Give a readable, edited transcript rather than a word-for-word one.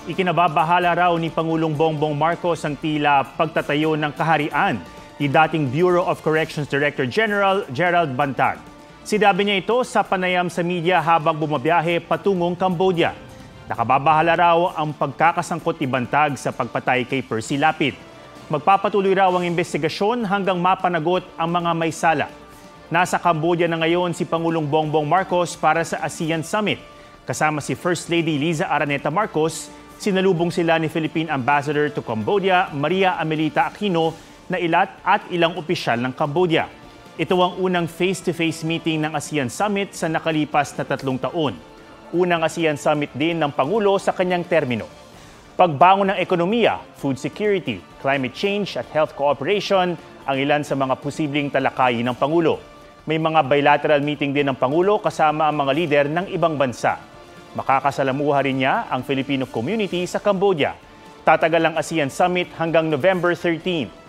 Ikinababahala raw ni Pangulong Bongbong Marcos ang tila pagtatayo ng kaharian ni dating Bureau of Corrections Director General Gerald Bantag. Sinabi niya ito sa panayam sa media habang bumabiyahe patungong Cambodia. Nakababahala raw ang pagkakasangkot ni Bantag sa pagpatay kay Percy Lapid. Magpapatuloy raw ang investigasyon hanggang mapanagot ang mga may sala. Nasa Cambodia na ngayon si Pangulong Bongbong Marcos para sa ASEAN Summit. Kasama si First Lady Liza Araneta Marcos, sinalubong sila ni Philippine Ambassador to Cambodia, Maria Amelita Aquino, na ilang opisyal ng Cambodia. Ito ang unang face-to-face meeting ng ASEAN Summit sa nakalipas na 3 taon. Unang ASEAN Summit din ng Pangulo sa kanyang termino. Pagbangon ng ekonomiya, food security, climate change at health cooperation ang ilan sa mga posibleng talakayin ng Pangulo. May mga bilateral meeting din ng Pangulo kasama ang mga lider ng ibang bansa. Makakasalamuha rin niya ang Filipino community sa Cambodia. Tatagal ang ASEAN Summit hanggang November 13.